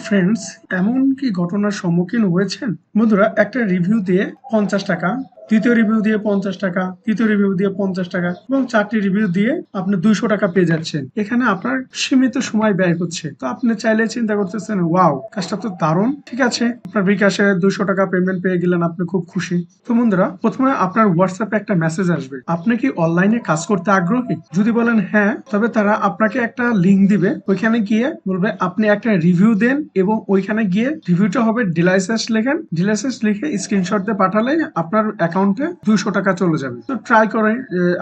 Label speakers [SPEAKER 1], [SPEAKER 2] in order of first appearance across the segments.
[SPEAKER 1] Friends, এমন কি ঘটনার সম্মুখীন হয়েছেন? বন্ধুরা, একটা রিভিউ দিয়ে 50 টাকা, দ্বিতীয় রিভিউ দিয়ে 50 টাকা, তৃতীয় রিভিউ দিয়ে 50 টাকা এবং 4টি রিভিউ দিয়ে আপনি 200 টাকা পেয়ে যাচ্ছেন। এখানে আপনার সীমিত সময় ব্যয় হচ্ছে। তো আপনি চাইলে চিন্তা করতেছেন, ওয়াও, কাজটা তো দারুণ। ঠিক আছে, আপনার বিকাশে 200 টাকা পেমেন্ট পেয়ে গেলেন, আপনি খুব খুশি। তো বন্ধুরা, প্রথমে আপনার হোয়াটসঅ্যাপে একটা মেসেজ আসবে, আপনি কি অনলাইনে কাজ করতে আগ্রহী? যদি বলেন হ্যাঁ, তবে তারা আপনাকে একটা লিঙ্ক দিবে, ওইখানে গিয়ে বলবে আপনি একটা রিভিউ দেন এবং ওইখানে গিয়ে রিভিউটা হবে ডিলাইসেস লেখেন, ডিলাইসেস লিখে স্ক্রিনশট দিয়ে পাঠালে আপনার অ্যাকাউন্টে 200 টাকা চলে যাবে। তো ট্রাই করে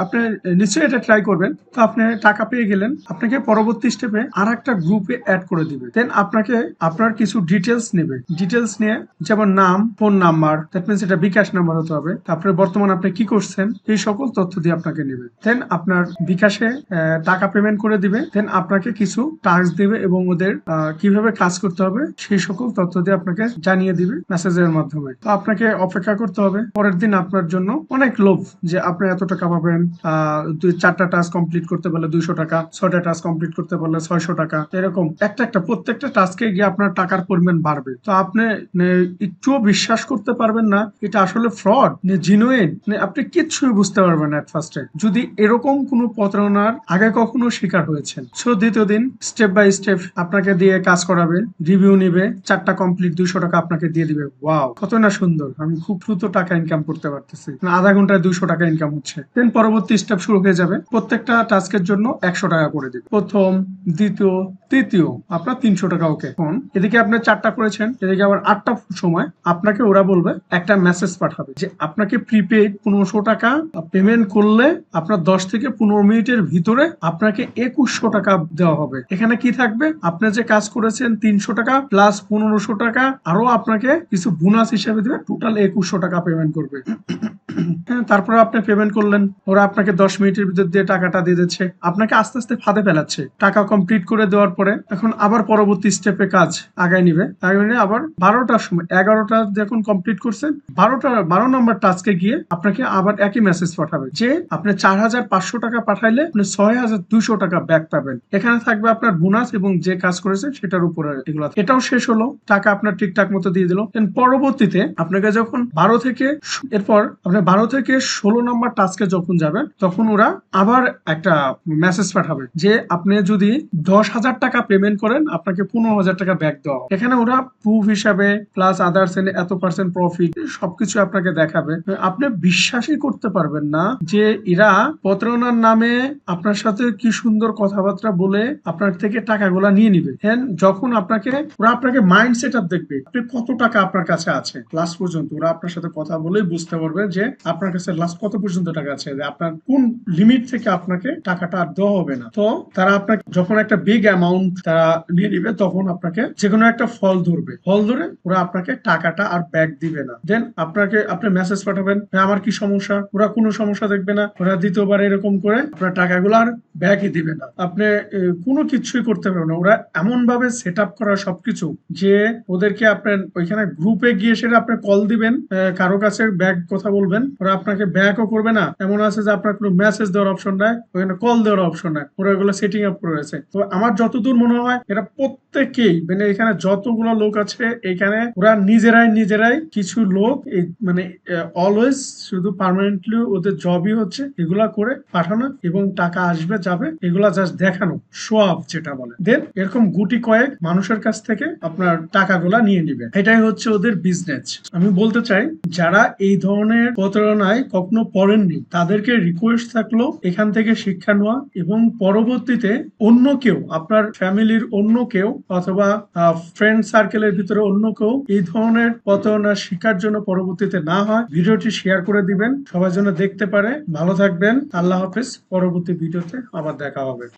[SPEAKER 1] আপনি নিশ্চয়ই এটা ট্রাই করবেন। তো আপনি টাকা পেয়ে গেলেন, আপনাকে পরবর্তী স্টেপে আর একটা গ্রুপে অ্যাড করে দিবে। দেন আপনাকে আপনার কিছু ডিটেলস নেবে, ডিটেলস নিয়ে যেমন নাম, ফোন নাম্বার, দ্যাট মিনস এটা বিকাশ নাম্বার হতে হবে, তারপরে বর্তমানে আপনি কি করছেন এই সকল তথ্য দিয়ে আপনাকে নেবে। দেন আপনার বিকাশে টাকা পেমেন্ট করে দিবে। দেন আপনাকে কিছু টাস্ক দিবে এবং ওদের কিভাবে কাজ করতে হবে সেই সকল তথ্য দিয়ে আপনাকে জানিয়ে দিবে মেসেজের মাধ্যমে। তো আপনাকে অপেক্ষা করতে হবে। পরের দিন আপনার জন্য অনেক লোভ যে আপনি এত টাকা পাবেন, 4টা টাস্ক কমপ্লিট করতে পারলে 200 টাকা, 6টা টাস্ক কমপ্লিট করতে পারলে 600 টাকা, এরকম একটা প্রত্যেকটা টাস্কে গিয়ে আপনার টাকার পরিমাণ বাড়বে। তো আপনি একটুও বিশ্বাস করতে পারবেন না এটা আসলে ফ্রড জিনুইন, আপনি কিচ্ছুই বুঝতে পারবেন না ফার্স্টে, যদি এরকম কোনো প্রতারণার আগে কখনো শিকার হয়েছেন। সো দ্বিতীয় দিন স্টেপ বাই স্টেপ আপনাকে দিয়ে কাজ করাবে, রিভিউ নিবে, 4টা কমপ্লিট 200 টাকা আপনাকে দিয়ে দিবে। ওয়াও, কত না সুন্দর, আমি খুব দ্রুত টাকা ইনকাম করতে পারতেছি, আধা ঘন্টায় 200 টাকা ইনকাম হচ্ছে। দেন পরবর্তী স্টেপ শুরু হয়ে যাবে, প্রত্যেকটা টাস্কের জন্য 100 টাকা করে দিবে, প্রথম, দ্বিতীয়, তৃতীয়, আপনার 300 টাকা। ওকে, এদিকে আপনি 4টা করেছেন, এদিকে আবার 8টা সময় আপনাকে ওরা বলবে, একটা মেসেজ পাঠাবে যে আপনাকে প্রিপেড 1500 টাকা পেমেন্ট করলে আপনার 10 থেকে 15 মিনিটের ভিতরে আপনাকে 2100 টাকা দেওয়া হবে। এখানে কি থাকবে, আপনি যে কাজ করেছেন 300 টাকা প্লাস 1500 টাকা, আরো আপনাকে কিছু বোনাস হিসেবে দেবে, টোটাল 2100 টাকা পেমেন্ট করবে। তারপরে আপনি পেমেন্ট করলেন, ওরা আপনাকে 10 মিনিটের ভিতর দিয়ে টাকাটা দিয়ে দিচ্ছে, আপনাকে আস্তে আস্তে ফাঁদে ফেলাচ্ছে। টাকা কমপ্লিট করে দেওয়ার পরে এখন আবার পরবর্তী স্টেপে কাজ আগায় নিবে, আবার 12টার সময়, 11টা যখন কমপ্লিট করছেন, 12 নম্বর টাস্কে গিয়ে আপনাকে আবার একই মেসেজ পাঠাবে যে আপনি 4500 টাকা পাঠাইলে আপনি 6200 টাকা ব্যাক পাবেন। এখানে থাকবে আপনার বোনাস এবং যে কাজ করেছে সেটার উপরে এগুলো। এটাও শেষ হলো, টাকা আপনার ঠিকঠাক মতো দিয়ে দিল। পরবর্তীতে আপনাকে যখন 12 থেকে এরপর আপনি 12 থেকে 16 নম্বর টাস্কে যখন যাবেন, তখন ওরা আবার একটা মেসেজ পাঠাবে যে আপনি যদি 10,000 টাকা পেমেন্ট করেন আপনাকে 15,000 টাকা ব্যাক দেওয়া হবে। এখানে ওরা প্রুফ হিসাবে প্লাস আদার্স এত % প্রফিট সবকিছু আপনাকে দেখাবে। আপনি বিশ্বাসই করতে পারবেন না যে এরা প্রতারণার নামে আপনার সাথে কি সুন্দর কথাবার্তা বলে আপনার থেকে টাকাগুলা নিয়ে নিবে। যখন ওরা আপনাকে মাইন্ড সেট আপ দেখবে, আপনি কত টাকা আপনার কাছে আছে লাস্ট পর্যন্ত, ওরা আপনার সাথে কথা বলেই বুঝতে পারবে যে আপনার কাছে লাস্ট কত পর্যন্ত টাকা আছে, আপনার কোন লিমিট থেকে আপনাকে টাকাটা আর দেওয়া হবে না। তো তারা আপনাকে যখন একটা বিগ অ্যামাউন্ট তারা নিয়ে নিবে, তখন আপনাকে যে কোনো একটা ফল ধরে ওরা আপনাকে টাকাটা আর ব্যাক দিবে না। দেন আপনি মেসেজ পাঠাবেন, আমার কি সমস্যা, ওরা কোনো সমস্যা দেখবে না, ওরা দ্বিতীয়বার এরকম করে আপনার টাকাগুলো আর ব্যাকই দিবে না। আপনি কোনো কিছুই করতে পারবেন না। ওরা এমন ভাবে সেট আপ করা সবকিছু যে ওদেরকে আপনার ওইখানে গ্রুপে গিয়ে সেটা আপনি কল দিবেন, কারো কাছে ব্যাক কথা বলবেন, ওরা আপনাকে ব্যাকও করবে না। এমন আছে যে আপনার কোনো মেসেজ দেওয়ার অপশন নাই, ওখানে কল দেওয়ার অপশন নাই, ওরা এগুলো সেটিং আপ করে রয়েছে। তো আমার যতদূর মনে হয় এটা প্রত্যেকেই, মানে এখানে যতগুলো লোক আছে এখানে ওরা নিজেরাই কিছু লোক মানে অলওয়েজ শুধু পার্মানেন্টলি ওদের জবই হচ্ছে এগুলা করে পাঠানো এবং টাকা আসবে যাবে, এগুলা জাস্ট দেখানো, শো অফ যেটা বলে। দেন এরকম গুটি কয়েক মানুষের কাছ থেকে আপনার টাকাগুলা নিয়ে নিবে, এটাই হচ্ছে ওদের বিজনেস। আমি বলতে চাই যারা এই ধরনের প্রতারণায় কখনো পড়েননি তাদেরকে রিকোয়েস্ট থাকলো এখান থেকে শিক্ষা নেওয়া এবং পরবর্তীতে অন্য কেউ, আপনার ফ্যামিলির অন্য কেউ অথবা ফ্রেন্ড সার্কেলের ভিতরে অন্য কেউ এই ধরনের প্রতারণার শিকার জন্য পরবর্তীতে না হয়, ভিডিওটি শেয়ার করে দিবেন, সবার জন্য দেখতে পারে। ভালো থাকবেন, আল্লাহ হাফেজ। পরবর্তী ভিডিওতে আবার দেখা হবে।